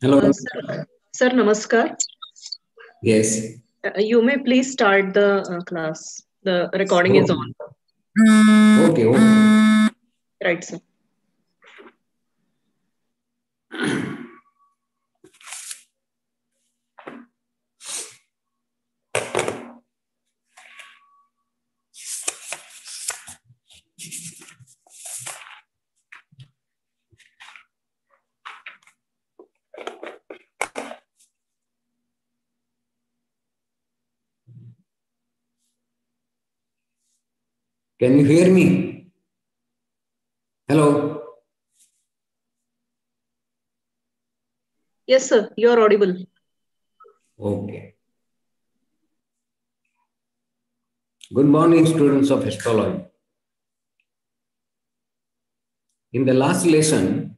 Hello. Sir, namaskar. Yes. You may please start the class. The recording is on. Okay. Okay. Right, sir. Can you hear me? Hello. Yes, sir. You are audible. Okay. Good morning, students of astrology. In the last lesson,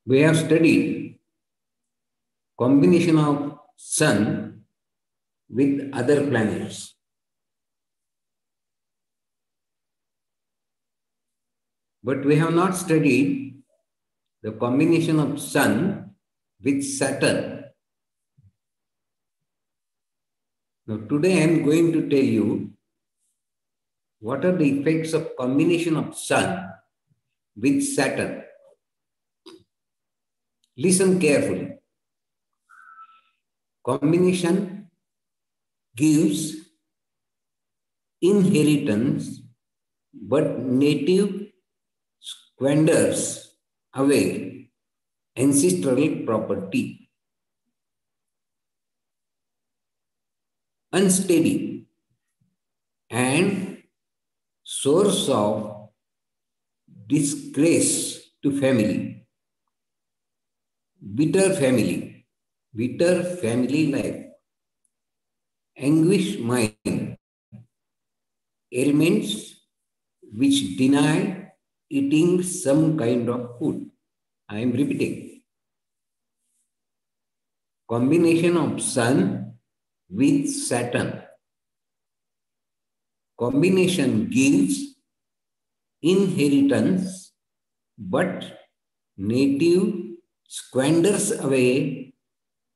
we have studied combination of Sun with other planets. But we have not studied the combination of Sun with Saturn. Now, today I am going to tell you what are the effects of combination of Sun with Saturn. Listen carefully. Combination gives inheritance, but native squanders away ancestral property. Unsteady and source of disgrace to family. Bitter family life. Anguish mind. Ailments which deny eating some kind of food. I am repeating. Combination of Sun with Saturn. Combination gives inheritance, but native squanders away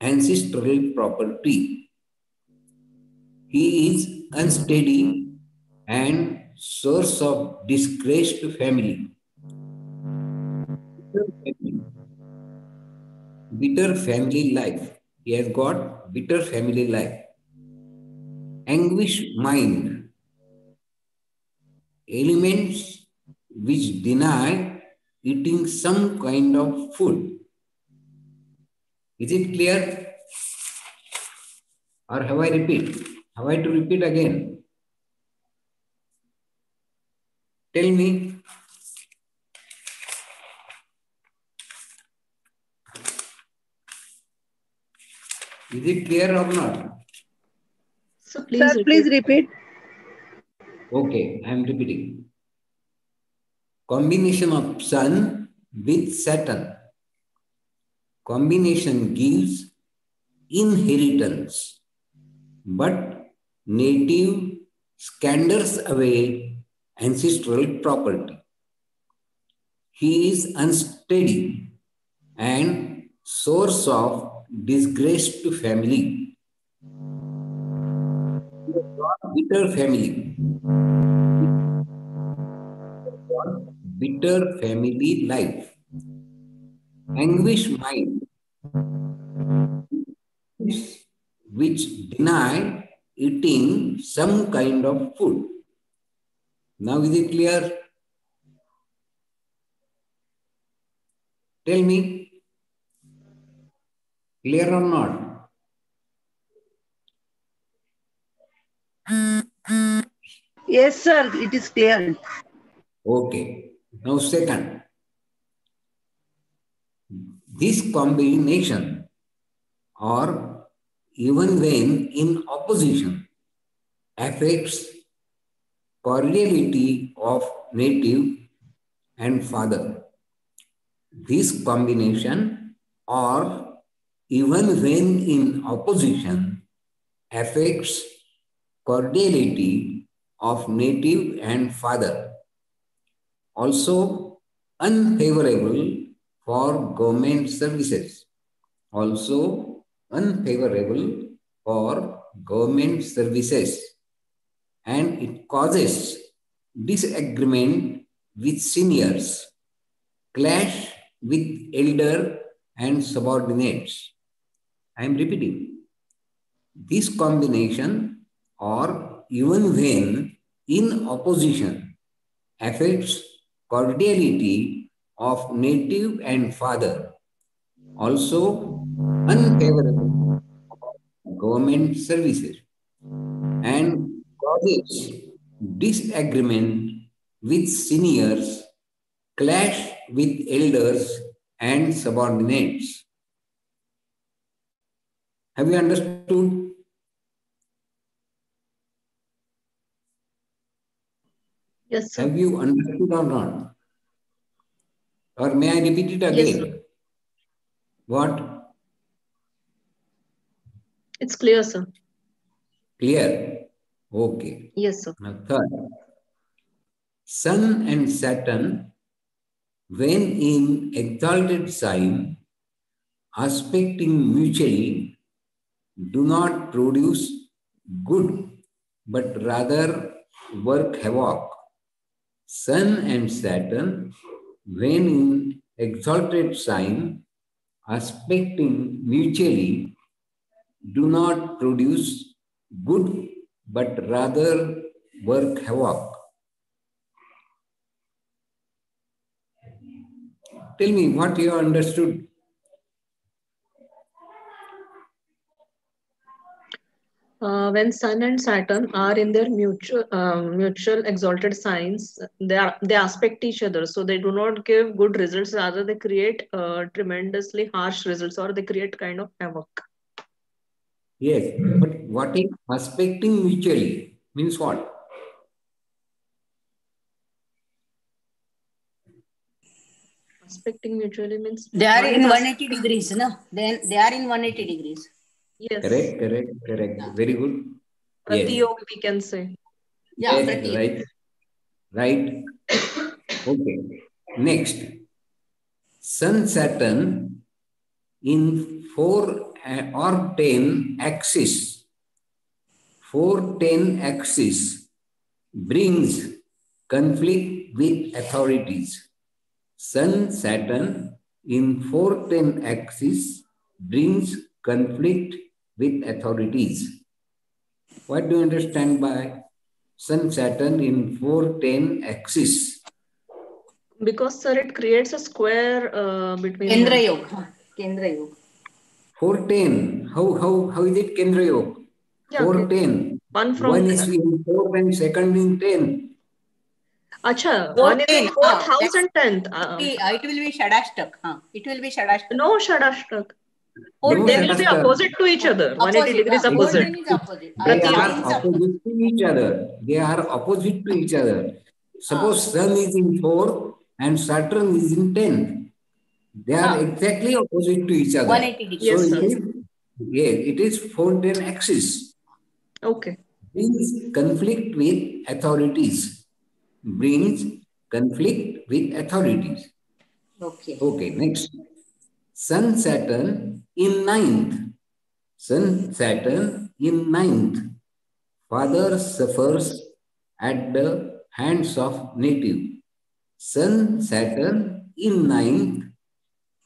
ancestral property. He is unsteady and source of disgrace to family. Bitter family life. He has got bitter family life. Anguish mind. Elements which deny eating some kind of food. Is it clear? Or have I repeat? Have I to repeat again? Tell me. Is it clear or not? So please repeat. Okay, I am repeating. Combination of Sun with Saturn. Combination gives inheritance, but native squanders away ancestral property. He is unsteady and source of disgrace to family. Bitter family. Bitter family life. Anguish mind, which deny eating some kind of food. Now is it clear? Tell me, clear or not? Yes, sir, it is clear. Okay. Now second, this combination or even when in opposition affects cordiality of native and father. This combination or even when in opposition affects cordiality of native and father. Also unfavorable for government services, also unfavorable for government services, and it causes disagreement with seniors, clash with elder and subordinates. I am repeating. This combination, or even when in opposition, affects cordiality of native and father, also unfavorable government services, and causes disagreement with seniors, clash with elders and subordinates. Have you understood? Yes, sir. Have you understood or not? Or may I repeat it again? Yes, sir. What? It's clear, sir. Clear? Okay. Yes, sir. Now, third, Sun and Saturn, when in exalted sign, aspecting mutually, do not produce good, but rather work havoc. Sun and Saturn, when in exalted sign, aspecting mutually, do not produce good, but rather work havoc. Tell me what you understood. When Sun and Saturn are in their mutual exalted signs, they aspect each other, so they do not give good results. Rather, they create tremendously harsh results, or they create kind of havoc. Yes, but what is aspecting mutually means what? Aspecting mutually means They are one in is 180 degrees, no? Then they are in 180 degrees. Yes. Correct. Yeah. Very good. Yes. Pratiyog, we can say. Yeah, Yes, right. Okay. Next, Sun Saturn in 4 or 10 axis. 4-10 axis brings conflict with authorities. Sun Saturn in 4-10 axis brings conflict with authorities. What do you understand by Sun Saturn in 4-10 axis? Because, sir, it creates a square between Kendra them. Yoga. Kendra Yoga. 4-10. How is it Kendra Yoga? Yeah, 4-10. one from One is in 4 and second in 10. Acha, one is 14. in fourth house and 10th. It will be Shadashtak. It will be Shadashtak. No Shadashtak. No They will be Shadashtak. opposite to each other. 180 degrees opposite. 14 is opposite. They are 18 is opposite to each other. They are opposite to each other. Suppose Sun is in 4 and Saturn is in 10. They are exactly opposite to each other. 180 degrees. So Yes, sir. it is 4-10 axis. Okay. Brings conflict with authorities. Brings conflict with authorities. Okay, next. Sun Saturn in 9th. Sun Saturn in 9th. Father suffers at the hands of native. Sun Saturn in 9th.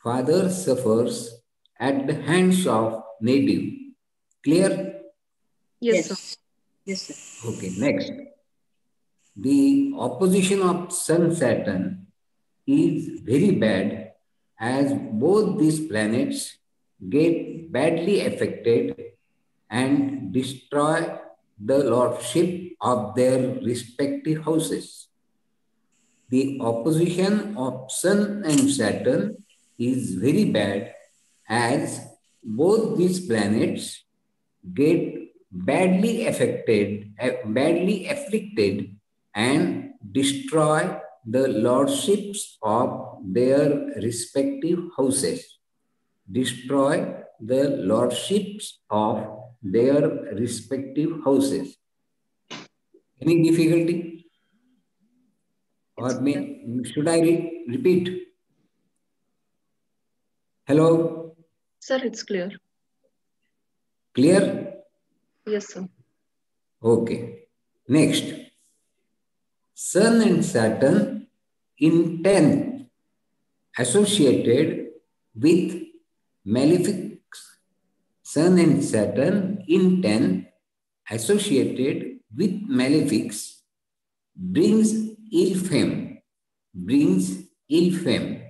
Father suffers at the hands of native. Clear? Yes, sir. Yes, sir. Okay, next. The opposition of Sun Saturn is very bad as both these planets get badly affected and destroy the lordship of their respective houses. The opposition of Sun and Saturn is very bad as both these planets get badly afflicted and destroy the lordships of their respective houses. Destroy the lordships of their respective houses. Any difficulty? Or should I repeat? Hello? Sir, it's clear. Clear? Yes, sir. Okay. Next. Sun and Saturn in 10th associated with malefics. Sun and Saturn in 10th associated with malefics brings ill fame. Brings ill fame.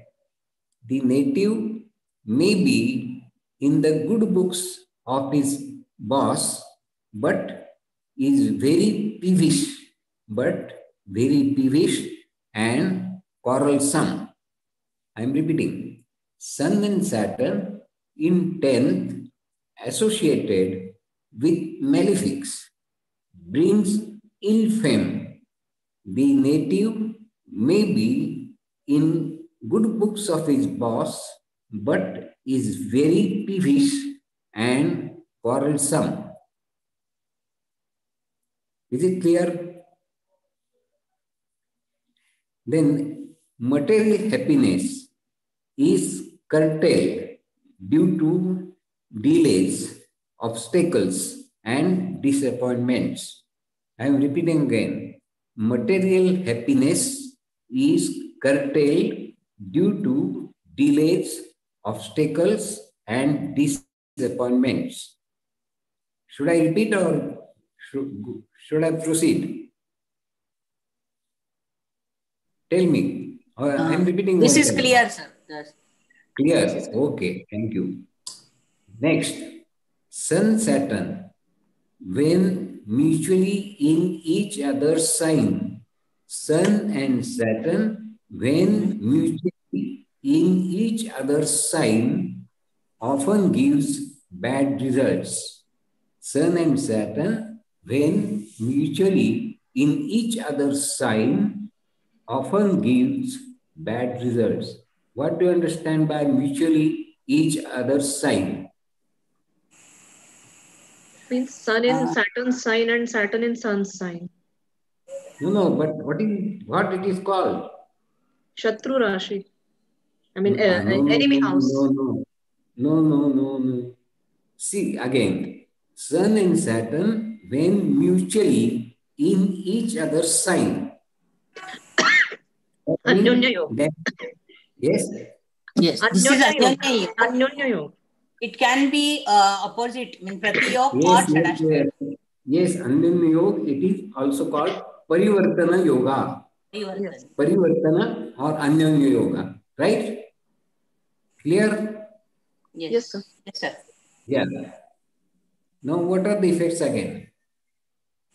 The native may be in the good books of his boss, but is very peevish, and quarrelsome. I am repeating. Sun and Saturn in 10th associated with malefics brings ill fame. The native may be in good books of his boss, but is very peevish and quarrelsome. Is it clear? Then material happiness is curtailed due to delays, obstacles, and disappointments. I am repeating again. Material happiness is curtailed due to delays, obstacles, and disappointments. Should I repeat or should I proceed? Tell me. I am repeating. This is clear, sir. Clear. Okay. Thank you. Next, Sun Saturn, when mutually in each other's sign. Sun and Saturn, when mutually in each other's sign, often gives bad results. Sun and Saturn, when mutually in each other's sign, often gives bad results. What do you understand by mutually each other's sign? Means Sun in Saturn's sign and Saturn in Sun's sign. No, but what it is called? Shatru Rashi. I mean, No, enemy house. No. See, again, Sun and Saturn, when mutually in each other's sign. Anyonya Yoga. Yes? Yes, this is Anyonya Yoga. Anyonya Yoga. It can be opposite, mean Pratiyog or Shadashtak. Yes, Anyonya Yoga, it is also called Parivartana Yoga. Yes. Parivartana or Anyonya Yoga. Right? Clear? Yes, sir. Yes, sir. Yeah. Now, what are the effects again?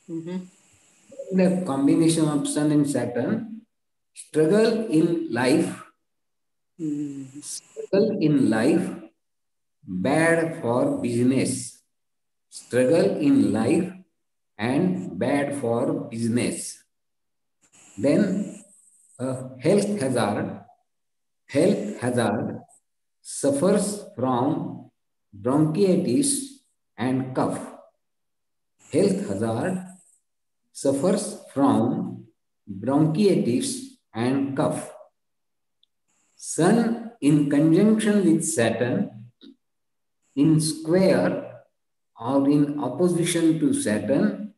The combination of Sun and Saturn, struggle in life, bad for business. Struggle in life and bad for business. Then, health hazard suffers from bronchitis and cough. Health hazard suffers from bronchitis and cough. Sun in conjunction with Saturn, in square or in opposition to Saturn,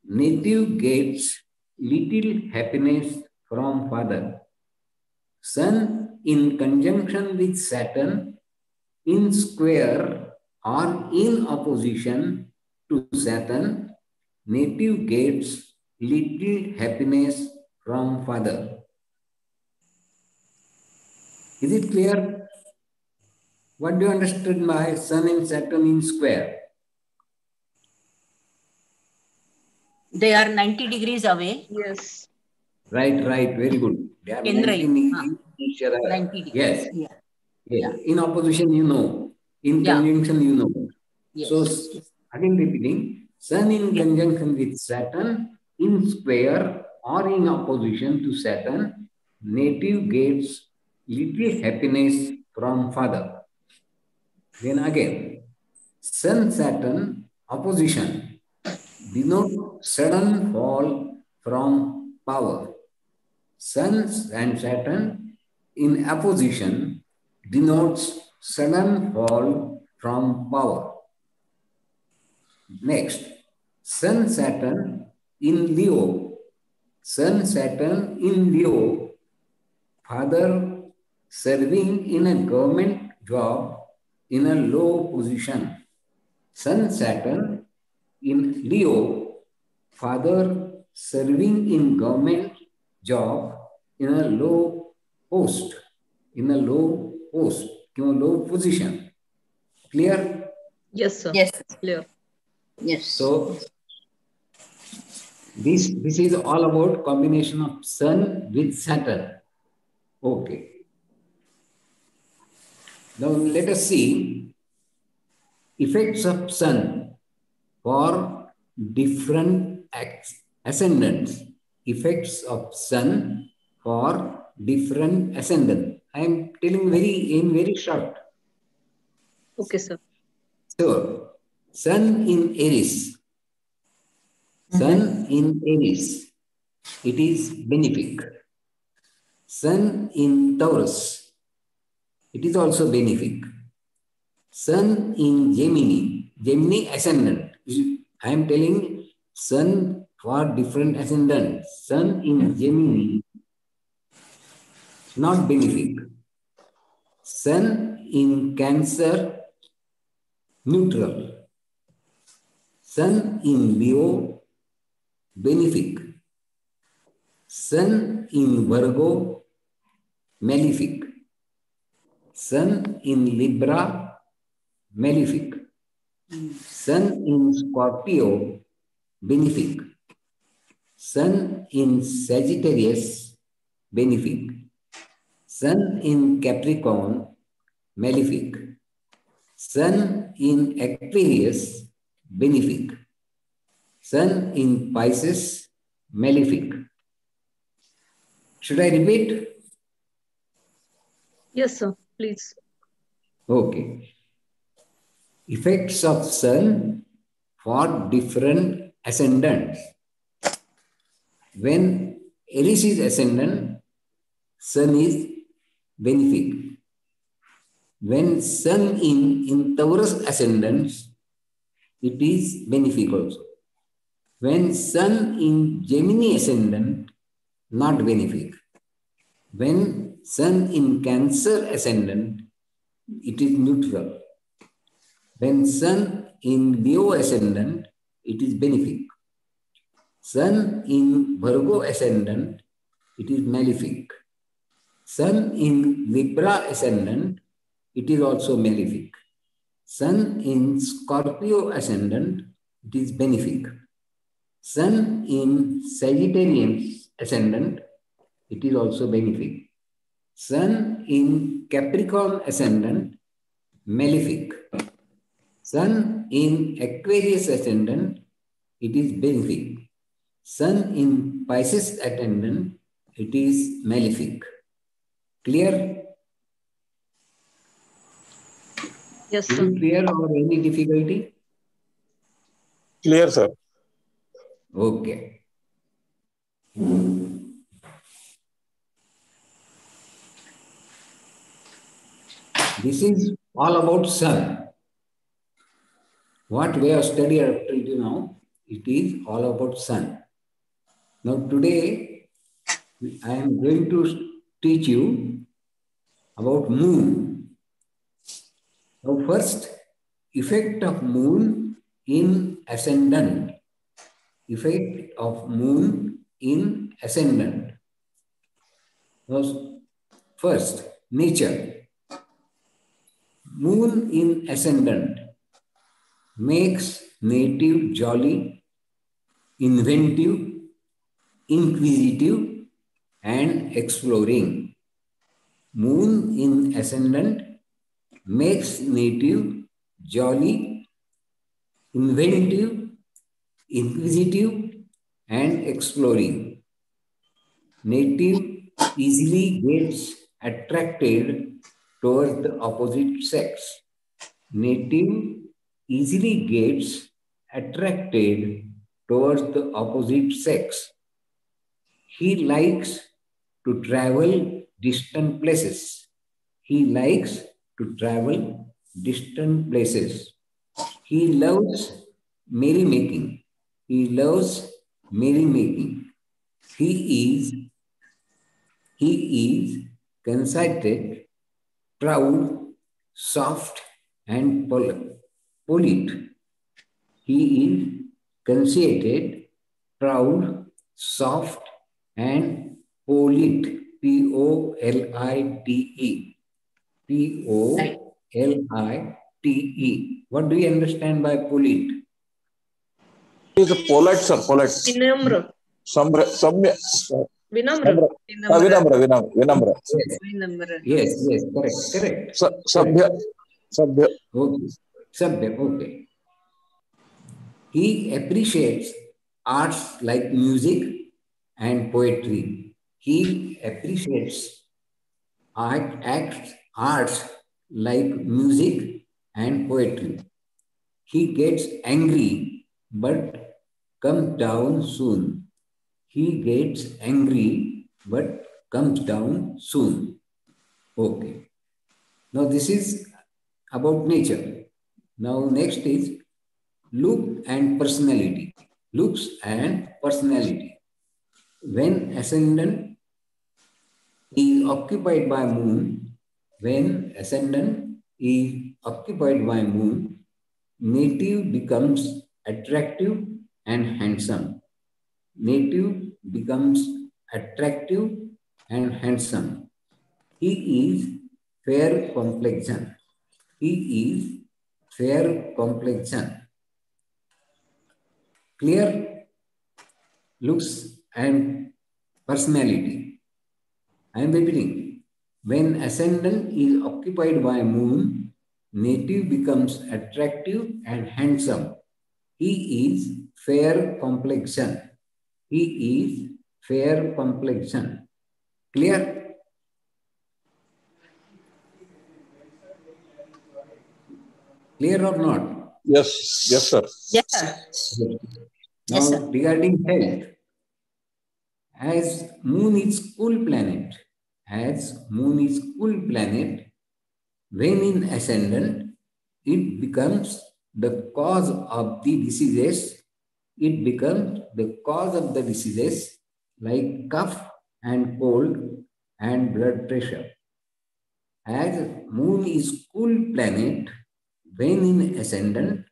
native gets little happiness from father. Sun in conjunction with Saturn, in square or in opposition to Saturn, native gets little happiness from father. Is it clear? What do you understand by Sun and Saturn in square? They are 90 degrees away. Yes. Right. Very good. They are 90 degrees each other. 90 degrees. Yes. Yeah. In opposition, you know. In conjunction, you know. Yes. So, again repeating, Sun in conjunction with Saturn, in square or in opposition to Saturn, native gets little happiness from father. Then again, Sun-Saturn opposition denote sudden fall from power. Sun and Saturn in opposition denotes sudden fall from power. Next, Sun Saturn in Leo. Sun Saturn in Leo, father serving in a government job in a low position. Sun Saturn in Leo, father serving in government job in a low post, low position. Clear? Yes, sir. Yes. Clear. Yes. So this is all about combination of Sun with Saturn. Okay. Now let us see effects of Sun for different ascendants. Effects of Sun for different ascendants. I am telling very short. Okay, sir. So, Sun in Aries. Sun in Aries. It is benefic. Sun in Taurus. It is also benefic. Sun in Gemini. Gemini ascendant. I am telling Sun for different ascendants. Sun in Gemini, not benefic. Sun in Cancer, neutral. Sun in Leo, benefic. Sun in Virgo, malefic. Sun in Libra, malefic. Sun in Scorpio, benefic. Sun in Sagittarius, benefic. Sun in Capricorn, malefic. Sun in Aquarius, benefic. Sun in Pisces, malefic. Should I repeat? Yes, sir. Please. Okay. Effects of Sun for different ascendants. When Aries is ascendant, Sun is benefic. When Sun in Taurus ascendants, it is benefic also. When Sun in Gemini ascendant, not benefic. When Sun in Cancer ascendant, it is neutral. When Sun in Leo ascendant, it is benefic. Sun in Virgo ascendant, it is malefic. Sun in Libra ascendant, it is also malefic. Sun in Scorpio ascendant, it is benefic. Sun in Sagittarius ascendant, it is also benefic. Sun in Capricorn ascendant, malefic. Sun in Aquarius ascendant, it is benefic. Sun in Pisces ascendant, it is malefic. Clear? Yes, Is sir. it clear or any difficulty? Clear, sir. Okay. This is all about Sun. What we have studied up till now, it is all about Sun. Now today, I am going to teach you about Moon. Now first, effect of Moon in ascendant. Effect of Moon in ascendant. Now, first, nature. Moon in ascendant makes native jolly, inventive, inquisitive, and exploring. Moon in ascendant makes native jolly, inventive, inquisitive, and exploring. Native easily gets attracted towards the opposite sex. Native easily gets attracted towards the opposite sex. He likes to travel distant places. He likes to travel distant places. He loves merrymaking. He loves merrymaking. He is conceited, proud, soft, and polite. He is conceited, proud, soft, and polite. Polite. Polite. What do you understand by polite? He is a polite, sir. Polite. Vinamra. Samya. Vinamra. Vinamra. Yes, correct. Sabhya. Okay. Sabhya, okay. He appreciates arts like music and poetry. He appreciates arts like music and poetry. He gets angry but comes down soon. He gets angry but comes down soon. Okay. Now this is about nature. Now next is look and personality. Looks and personality. When ascendant is occupied by moon, native becomes attractive and handsome. Native becomes attractive and handsome. He is fair complexion. Clear looks and personality. I am repeating. When ascendant is occupied by moon, native becomes attractive and handsome. He is fair complexion. Clear? Clear or not? Yes, sir. Yes, sir. Now, regarding health, as moon is cool planet, when in ascendant, it becomes the cause of the diseases. Like cough and cold and blood pressure. As moon is cool planet, when in ascendant,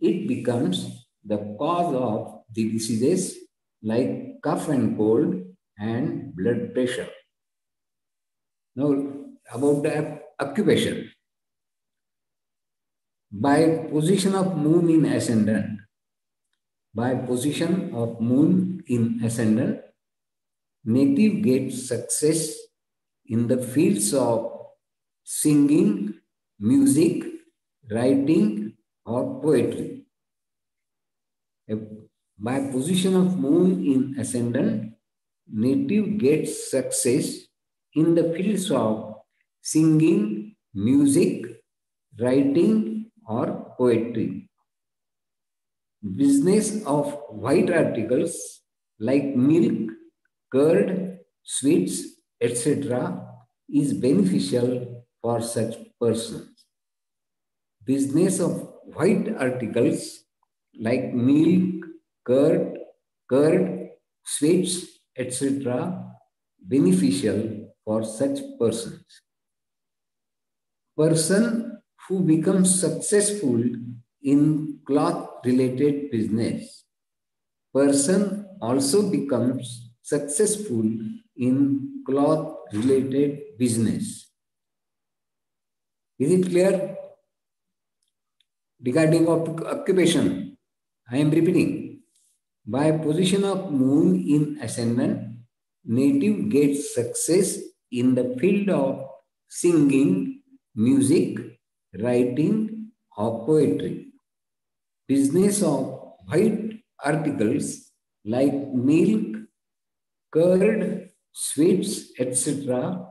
it becomes the cause of the diseases like cough and cold and blood pressure. Now, about the occupation. By position of moon in ascendant, native gets success in the fields of singing, music, writing, or poetry. By position of moon in ascendant, native gets success in the fields of singing, music, writing, or poetry. Business of white articles like milk, curd, sweets, etc. is beneficial for such persons. Business of white articles like milk, curd, sweets, etc. beneficial for such persons. Person who becomes successful in cloth-related business. Person also becomes successful in cloth-related business. Is it clear? Regarding occupation, I am repeating. By position of moon in ascendant, native gets success in the field of singing, music, writing, or poetry. Business of white articles like milk, curd, sweets, etc.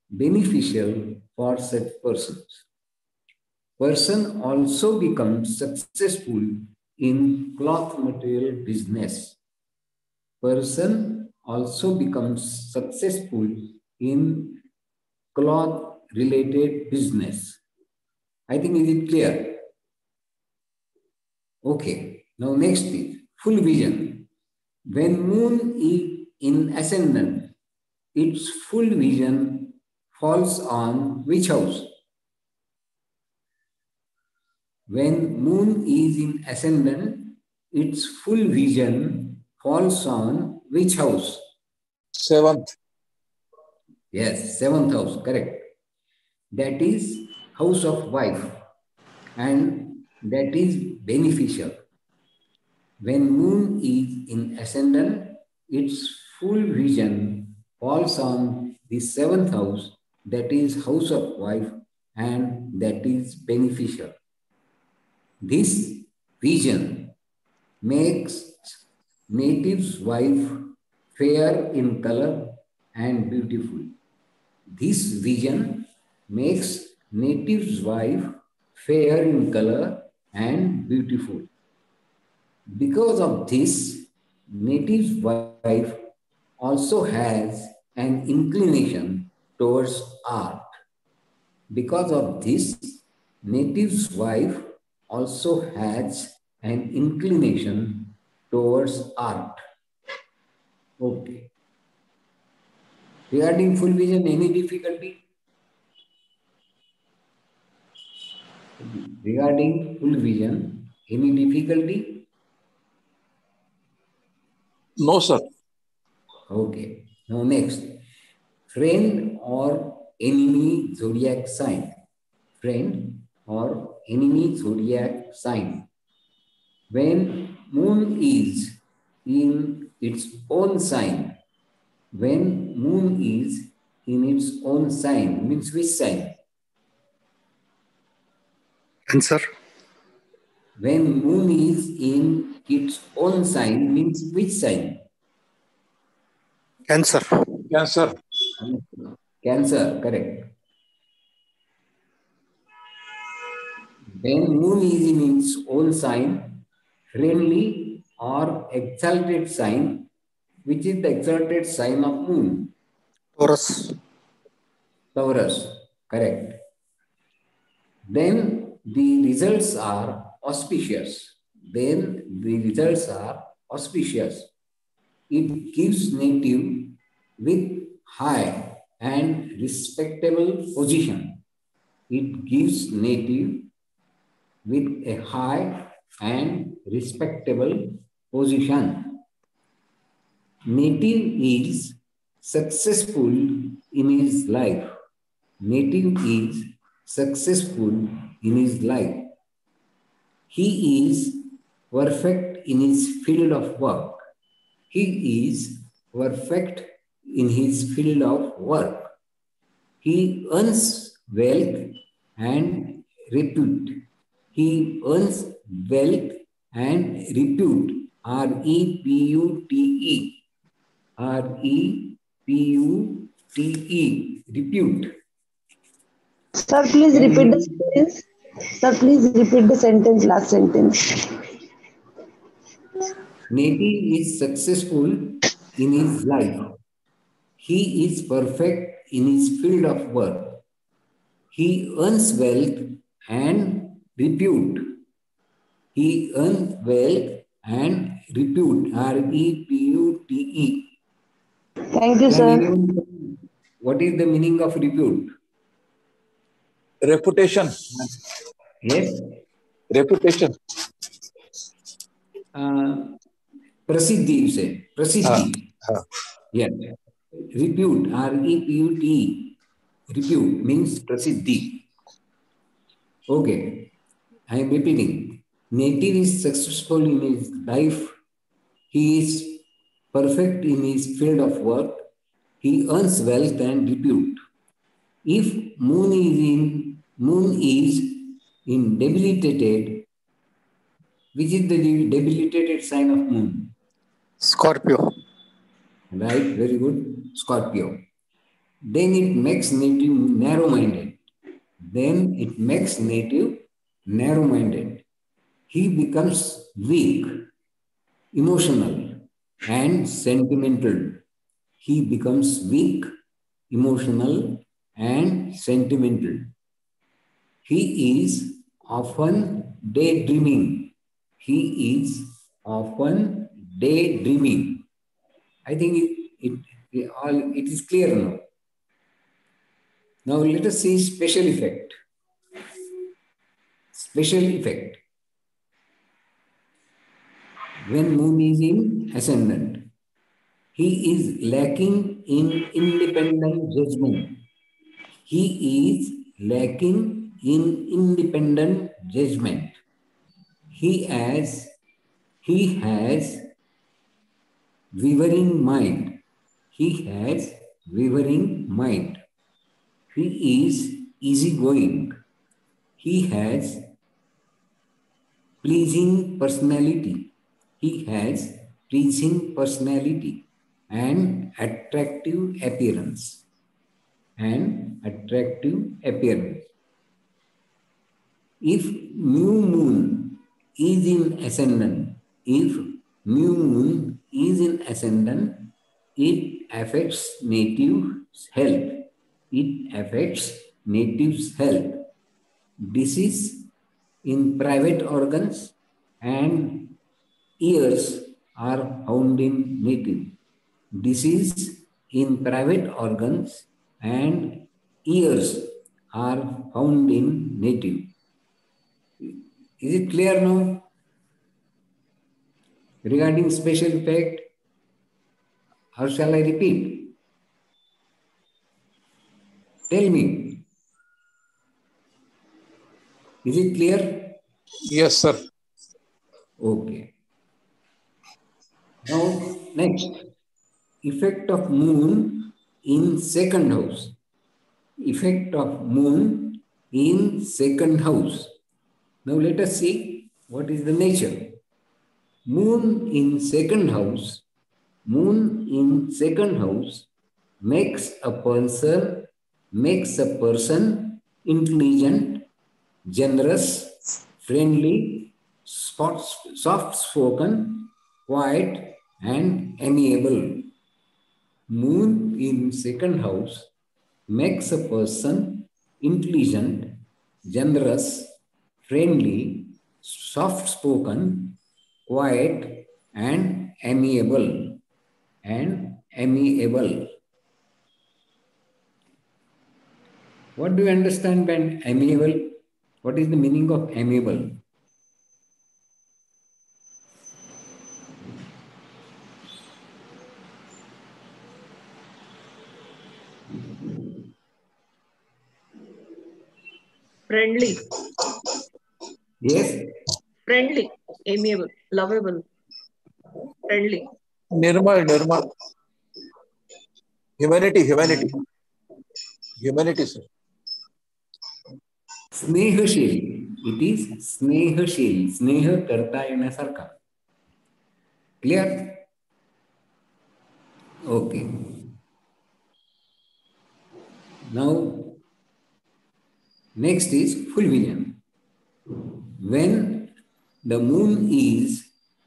beneficial for such persons. Person also becomes successful in cloth material business. Person also becomes successful in cloth related business. I think is it clear? Okay. Now next is full vision. When moon is in ascendant, its full vision falls on which house? When moon is in ascendant, its full vision falls on which house? Seventh. Yes, seventh house, correct. That is house of wife, and that is beneficial. When moon is in ascendant, its full vision falls on the seventh house, that is house of wife, and that is beneficial. This vision makes native's wife fair in color and beautiful. This vision makes native's wife fair in color and beautiful. Because of this, native's wife also has an inclination towards art. Because of this, native's wife also has an inclination towards art. Okay. Regarding full vision, any difficulty? Regarding full vision, any difficulty? No, sir. Okay. Now next, friend or enemy zodiac sign. Friend or enemy zodiac sign. When moon is in its own sign, when moon is in its own sign, means which sign? Answer. When moon is in its own sign, means which sign? Cancer. Cancer. Cancer, correct. When moon is in its own sign, friendly or exalted sign, which is the exalted sign of moon? Taurus. Taurus, correct. Then the results are auspicious. Then the results are auspicious. It gives native with high and respectable position. It gives native with a high and respectable position. Native is successful in his life. Native is successful in his life. He is perfect in his field of work. He is perfect in his field of work. He earns wealth and repute. He earns wealth and repute. R-E-P-U-T-E. R-E-P-U-T-E. Repute. Sir, please repeat the sentence. Sir, please repeat the sentence, last sentence. Native is successful in his life. He is perfect in his field of work. He earns wealth and repute. He earns wealth and repute. R-E-P-U-T-E. Thank you, Can sir. anyone tell what is the meaning of repute? Reputation. Yes? Reputation. Prasiddhi, you say. Prasiddhi. Yes. Repute. R-E-P-U-T-E. Repute means prasiddhi. Okay. I am repeating. Native is successful in his life. He is perfect in his field of work. He earns wealth and repute. If moon is in debilitated, which is the debilitated sign of moon? Scorpio. Right, very good. Scorpio. Then it makes native narrow-minded. He becomes weak, emotional, and sentimental. He becomes weak, emotional, and sentimental. He is often daydreaming. He is often daydreaming. I think it is clear now. Now let us see special effect. Special effect. When moon is in ascendant, he is lacking in independent judgment. He is lacking in independent judgment. He has wavering mind. He has wavering mind. He is easygoing. He has pleasing personality. He has pleasing personality and attractive appearance. And attractive appearance. If new moon is in ascendant, it affects native's health. It affects native's health. Disease in private organs and ears are found in native. Disease in private organs and ears are found in native. Is it clear now? Regarding special effect, or shall I repeat? Tell me. Is it clear? Yes, sir. Okay. Now, next, effect of moon in second house. Effect of moon in second house. Now, let us see what is the nature. Moon in second house makes a person intelligent, generous, friendly, soft-spoken, quiet, and amiable. Moon in second house makes a person intelligent, generous, friendly, soft-spoken, quiet, and amiable. What do you understand by amiable? What is the meaning of amiable? Friendly. Yes? Friendly. Amiable. Lovable. Friendly. Nirmal. Humanity, sir. Snehashil. It is Snehashil. Sneha karta येण्यासारखा. Clear? Okay. Now, next is full vision. When the moon is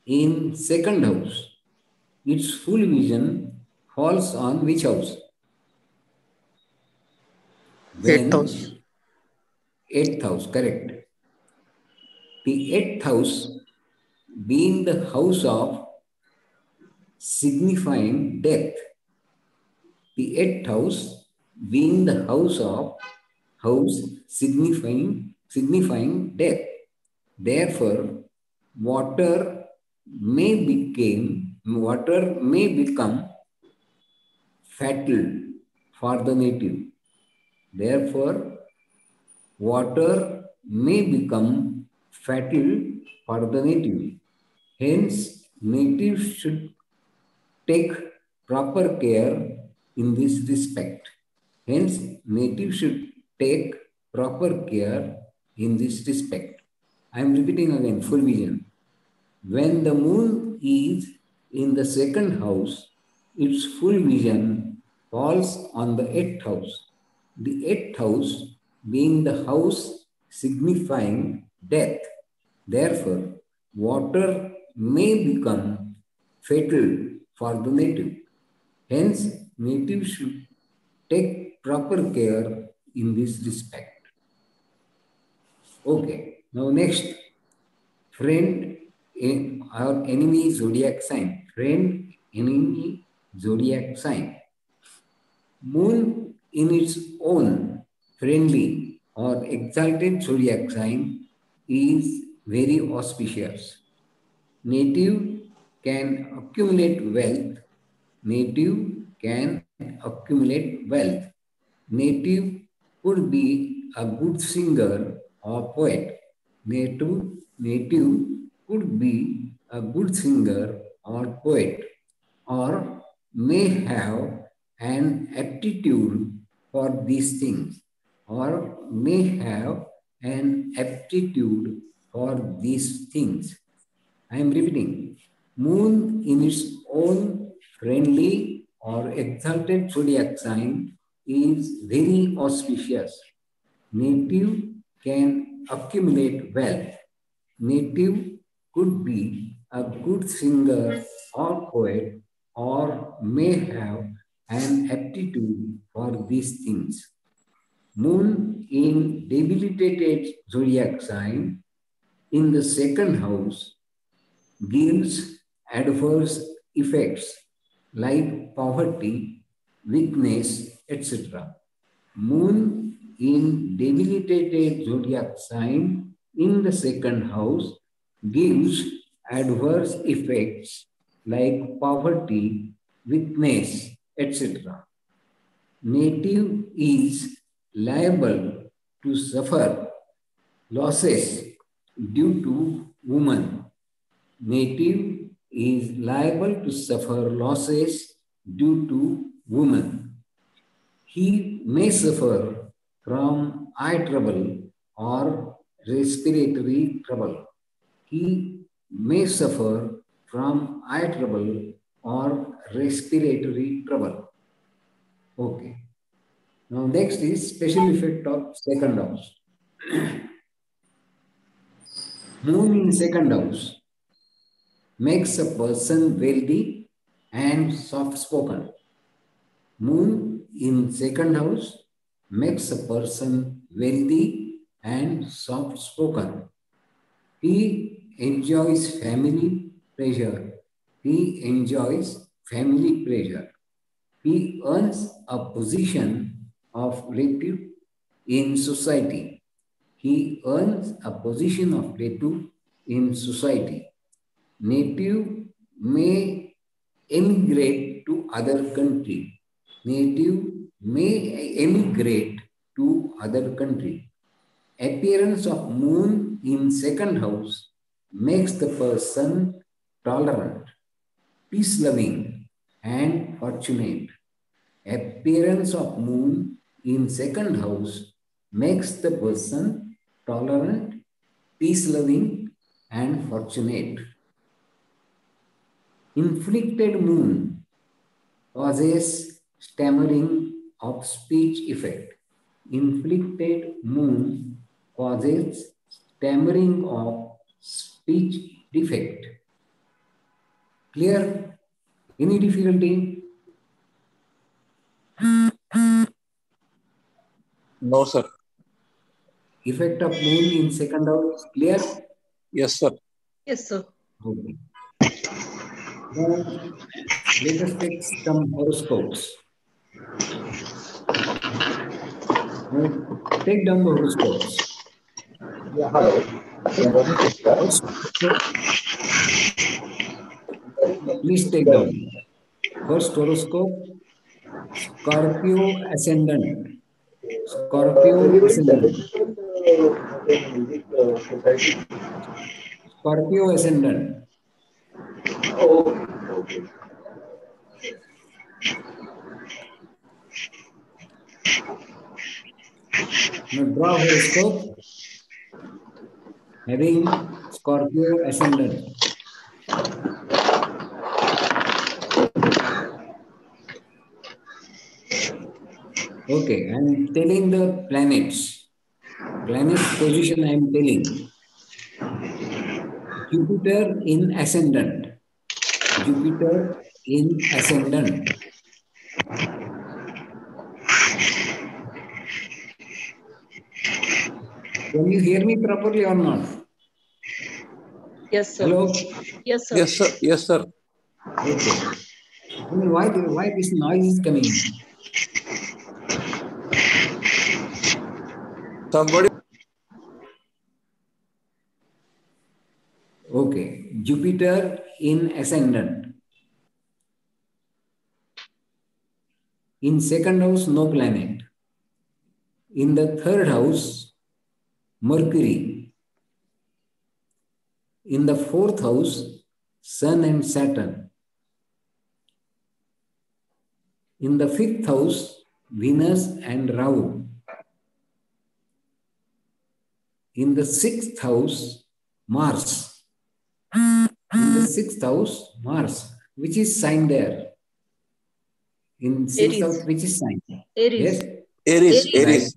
in second house, its full vision falls on which house? Eighth house. Eighth house, correct. The eighth house being the house of signifying death. The eighth house being the house signifying death. Therefore, water may become fatal for the native. Therefore, water may become fatal for the native. Hence, natives should take proper care in this respect. Hence, natives should take proper care in this respect. I am repeating again, full vision. When the moon is in the second house, its full vision falls on the eighth house. The eighth house being the house signifying death. Therefore, water may become fatal for the native. Hence, natives should take proper care in this respect. Okay. Now next, friend or enemy zodiac sign. Friend, enemy zodiac sign. Moon in its own friendly or exalted zodiac sign is very auspicious. Native can accumulate wealth. Native can accumulate wealth. Native could be a good singer or poet. Native could be a good singer or poet, or may have an aptitude for these things, or may have an aptitude for these things. I am repeating. Moon in its own friendly or exalted zodiac sign is very auspicious. Native can accumulate wealth. Native could be a good singer or poet, or may have an aptitude for these things. Moon in debilitated zodiac sign in the second house gives adverse effects like poverty, weakness, etc. Moon in debilitated zodiac sign in the second house gives adverse effects like poverty, weakness, etc. Native is liable to suffer losses due to woman. Native is liable to suffer losses due to woman. He may suffer from eye trouble or respiratory trouble. He may suffer from eye trouble or respiratory trouble. Okay. Now next is special effect of second house. Moon in second house makes a person wealthy and soft-spoken. Moon in second house makes a person wealthy and soft-spoken. He enjoys family pleasure. He enjoys family pleasure. He earns a position of repute in society. He earns a position of repute in society. Native may emigrate to other country. Native may emigrate to other country. Appearance of moon in second house makes the person tolerant, peace-loving, and fortunate. Appearance of moon in second house makes the person tolerant, peace-loving, and fortunate. Inflicted moon causes stammering of speech effect. Inflicted moon causes stammering of speech defect. Clear? Any difficulty? No, sir. Effect of moon in second house, clear? Yes, sir. Yes, sir. Okay. Now, let us take some horoscopes. Now, take down the horoscopes. Yeah, hello. Please take down. First horoscope, Scorpio ascendant. Scorpio ascendant. Scorpio ascendant. Okay. Now draw horoscope having Scorpio ascendant. Okay, I am telling the planets. Planets position I am telling. Jupiter in ascendant. Jupiter in ascendant. Can you hear me properly or not? Yes, sir. Hello? Yes, sir. Yes, sir. Yes, sir. Okay. Then why this noise is coming? Somebody. Okay. Jupiter in ascendant. In second house, no planet. In the third house, Mercury. In the fourth house, Sun and Saturn. In the fifth house, Venus and Rahu. In the sixth house, Mars. In the sixth house, Mars. Which is sign there? In sixth Aries. house, which is sign? Aries. Yes? Aries. Right. Aries.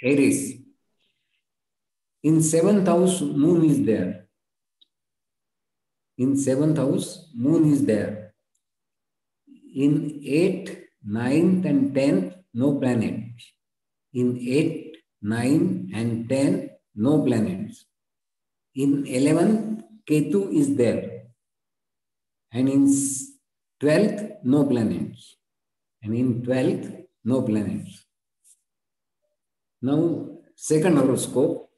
Aries. In seventh house, Moon is there. In seventh house, Moon is there. In 8th, 9th, and 10th, no planet. In 8th, 9th, and 10th, no planets. In 11th, Ketu is there. And in 12th, no planets. And in 12th, no planets. Now, second horoscope.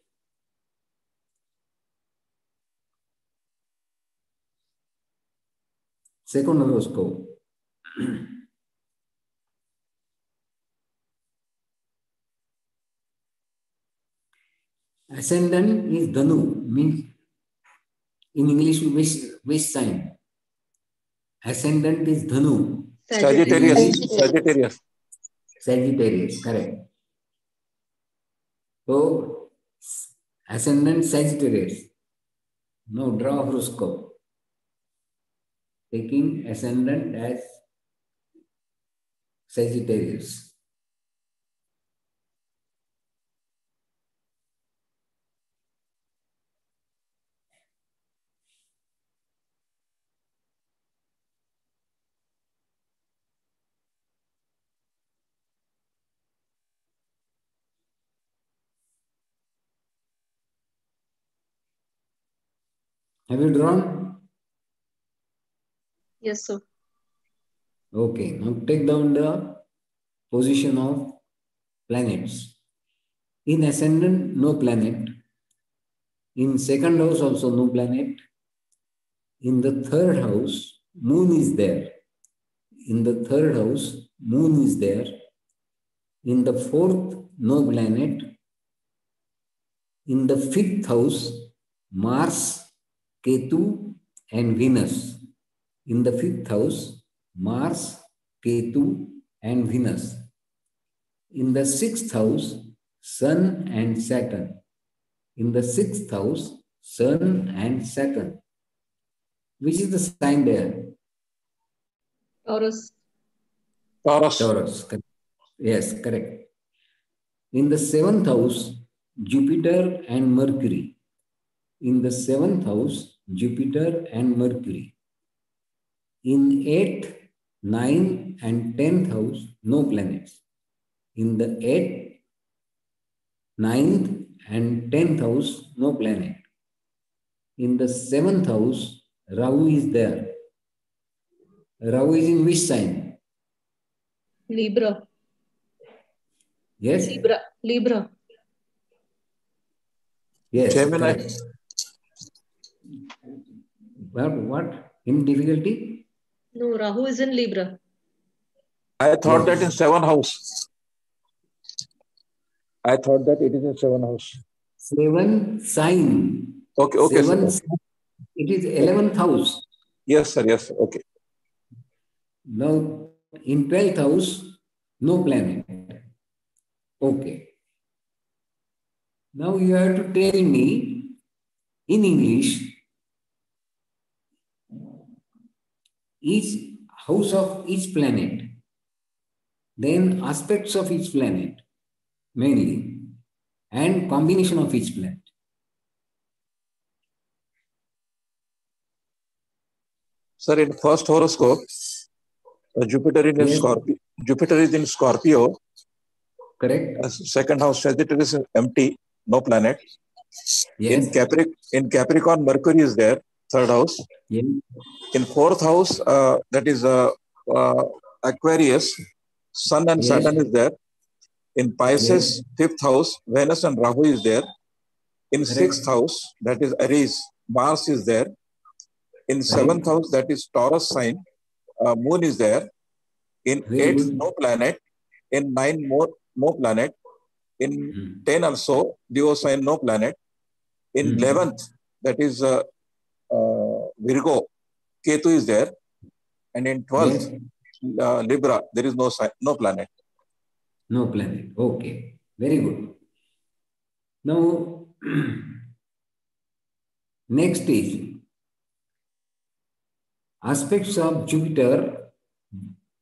Second horoscope. Ascendant is Dhanu, means in English, which sign? Ascendant is Dhanu. Sagittarius. Sagittarius. Sagittarius, correct. So, ascendant Sagittarius. Now, draw horoscope. Taking ascendant as Sagittarius. Have you drawn? Yes, sir. Okay, now take down the position of planets. In ascendant, no planet. In second house, also no planet. In the third house, Moon is there. In the third house, Moon is there. In the fourth, no planet. In the fifth house, Mars, Ketu, and Venus. In the fifth house, Mars, Ketu, and Venus. In the sixth house, Sun and Saturn. In the sixth house, Sun and Saturn. Which is the sign there? Taurus. Taurus. Taurus. Yes, correct. In the seventh house, Jupiter and Mercury. In the seventh house, Jupiter and Mercury. In 8th, 9th, and 10th house, no planets. In the 8th, 9th, and 10th house, no planet. In the 7th house, Rahu is there. Rahu is in which sign? Libra. Yes? Libra. Yes, Gemini. correct. What? In difficulty? No, Rahu is in Libra. I thought Yes. that in 7th house. I thought that it is in 7th house. 7 sign. Okay, okay, sir. 7 sign. It is 11th house. Yes, sir. Yes, sir. Okay. Now, in 12th house, no planet. Okay. Now you have to tell me in English each house of each planet, then aspects of each planet mainly, and combination of each planet. Sir, in first horoscope, Jupiter is in Yes. Scorpio. Jupiter is in Scorpio. Correct? Second house, Sagittarius is empty. no planet. Yes. In Capricorn, Mercury is there, third house. Yes. In fourth house, that is Aquarius, Sun and Yes. Saturn is there. In Pisces, Yes. fifth house, Venus and Rahu is there. In Correct. sixth house, that is Aries, Mars is there. In Right. seventh house, that is Taurus sign, Moon is there. In Very eighth, good. no planet. In nine, more planet. In 10 also, Leo sign, no planet. In 11th, that is Virgo, Ketu is there. And in 12th, Yes. Libra, there is no sign, no planet. No planet. Okay. Very good. Now, next is aspects of Jupiter,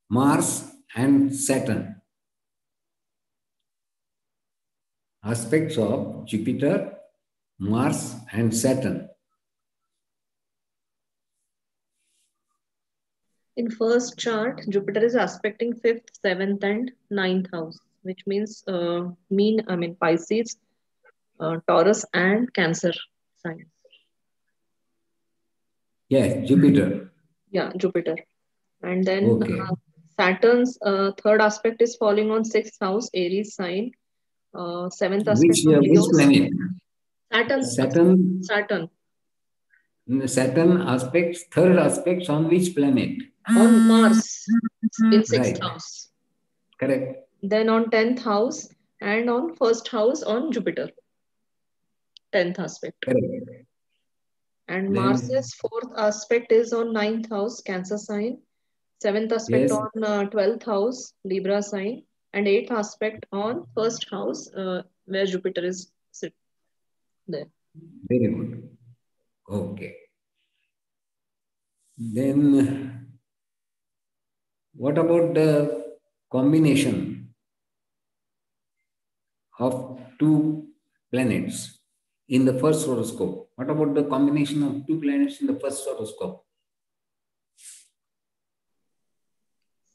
Mars, and Saturn. Aspects of Jupiter, Mars, and Saturn. In first chart, Jupiter is aspecting 5th, 7th, and 9th house, which means Pisces, Taurus, and Cancer signs. Yes, Jupiter. Yeah, Jupiter. And then Okay. Saturn's third aspect is falling on 6th house, Aries sign. Seventh aspect Which on Leo. planet? Saturn. Saturn aspects, third aspects on which planet? On Mars in 6th Right. house. Correct. Then on 10th house and on first house on Jupiter. 10th aspect. Correct. And Then, Mars's fourth aspect is on 9th house, Cancer sign. 7th aspect yes. on 12th house, Libra sign. And 8th aspect on first house, where Jupiter is sitting there. Very good. Okay. Then, what about the combination of two planets in the first horoscope? What about the combination of two planets in the first horoscope?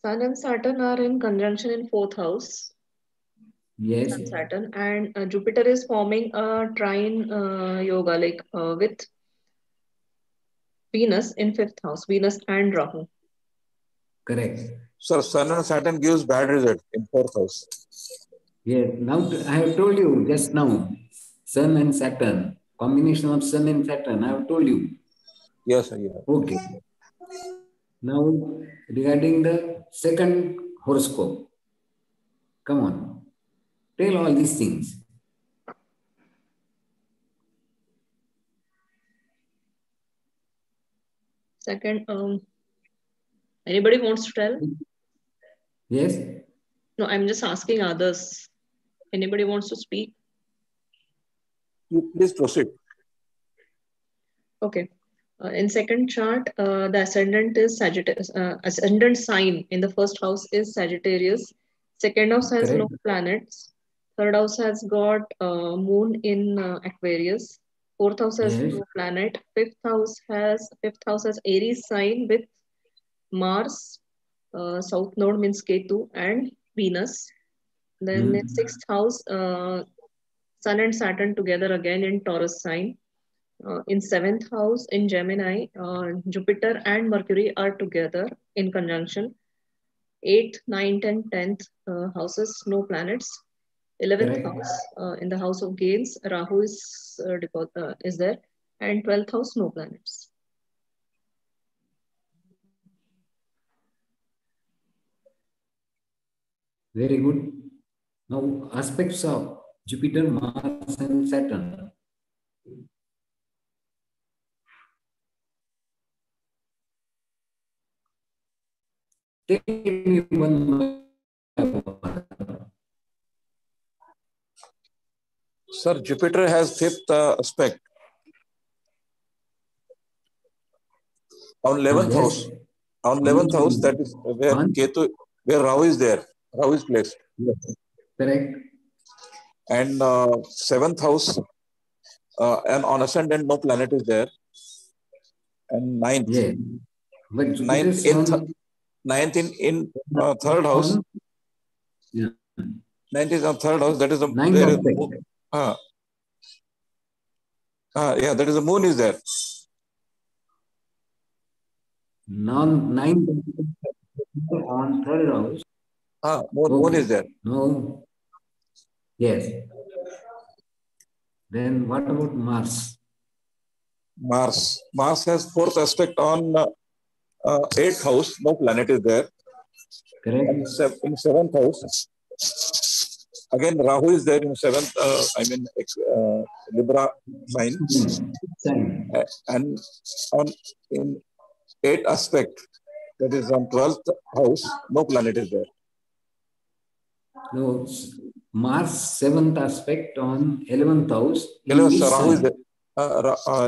Sun and Saturn are in conjunction in 4th house. Yes. Sun, Saturn, and Jupiter is forming a trine yoga with Venus in 5th house, Venus and Rahu. Correct. So Sun and Saturn gives bad result in fourth house. Yes. Now I have told you just now, Sun and Saturn, combination of Sun and Saturn. I have told you. Yes, sir. Yeah. Okay. Now regarding the second horoscope, come on, tell all these things. Second, anybody wants to tell? Yes. No, I'm just asking others. Anybody wants to speak? Please proceed. Okay. In second chart, the ascendant is Sagittarius. Ascendant sign in the first house is Sagittarius. Second house has Correct. no planets. Third house has got moon in Aquarius. Fourth house has Yes. no planet. Fifth house has Aries sign with Mars. South node means Ketu and Venus. Then in sixth house, Sun and Saturn together again in Taurus sign. In seventh house in Gemini, Jupiter and Mercury are together in conjunction. 8th, 9th, and 10th houses, no planets. 11th Correct. house in the house of gains, Rahu is there, and 12th house, no planets. Very good. Now aspects of Jupiter, Mars, and Saturn. Tell me one. Sir, Jupiter has fifth aspect on 11th house. On 11th house, that is where Ketu, where Rahu is there. Rahu is placed. Yes. Correct. And 7th house, and on ascendant, no planet is there. And 9th. Yeah. But ninth in third house. Yeah. 9th is on third house. That is ninth aspect. Yeah, that is the moon is there. Nine on third house. Moon is there. No. Yes. Then what about Mars? Mars has fourth aspect on eighth house. No planet is there. Correct. And in seventh house, again Rahu is there in seventh. Libra sign. And on in eighth aspect, that is on 12th house, no planet is there. No, Mars 7th aspect on 11th house. 11th, Rahu is there.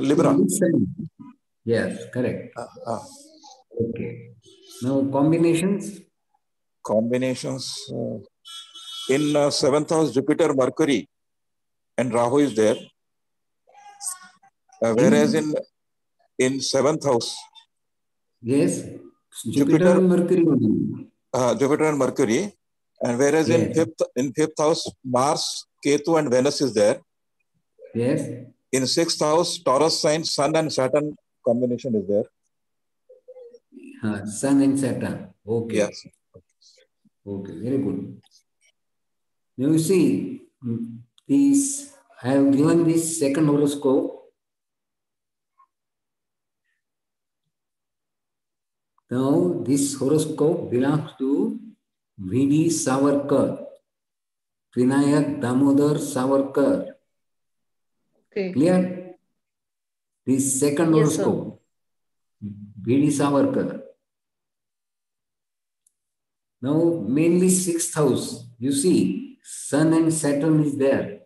Libra. Yes, correct. Okay. Now combinations? Combinations. In 7th house, Jupiter, Mercury, and Rahu is there. Whereas in 7th house, yes, Jupiter and Mercury. Jupiter and Mercury, and whereas yes. in fifth house, Mars, Ketu, and Venus is there. Yes. In 6th house, Taurus sign, Sun and Saturn combination is there. Sun and Saturn. Okay. Yes. Okay, very good. Now you see, I have given this second horoscope. Now this horoscope belongs to V.D. Savarkar, Vinayak Damodar Savarkar. Okay. Clear? This second horoscope, V.D. Savarkar. Now mainly 6th house. You see, Sun and Saturn is there.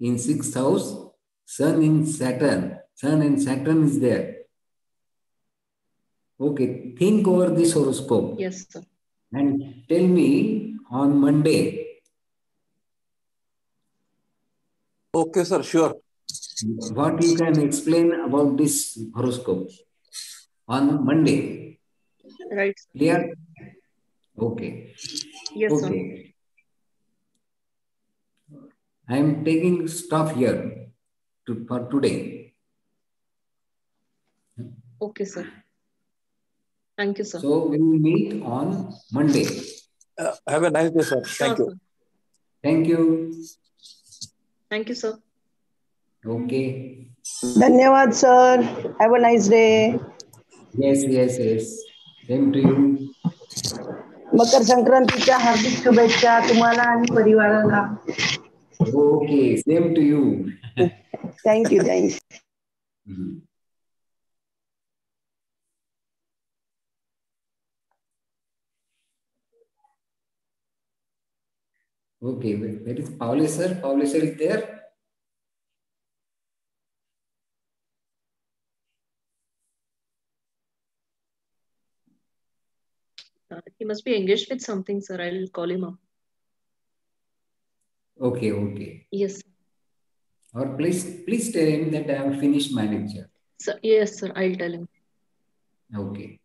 In 6th house, Sun and Saturn is there. Okay, think over this horoscope. Yes, sir. And tell me on Monday. Okay, sir, sure. What you can explain about this horoscope on Monday. Right. Clear? Okay. Yes, okay. I am taking stop here for today. Okay, sir. Thank you, sir. So we will meet on Monday. Have a nice day, sir. Thank you. Sir. Thank you. Thank you, sir. Okay. Dhanyawad, sir. Have a nice day. Yes. Same to you. मकर संक्रांतीच्या हार्दिक शुभेच्छा तुम्हाला आणि परिवाराला. Okay, same to you. Thank you. Okay, where is Paule sir? Paule sir is there? He must be engaged with something, sir. I'll call him up. Okay. Yes. Or please tell him that I have finished my lecture. Yes, sir. I'll tell him. Okay.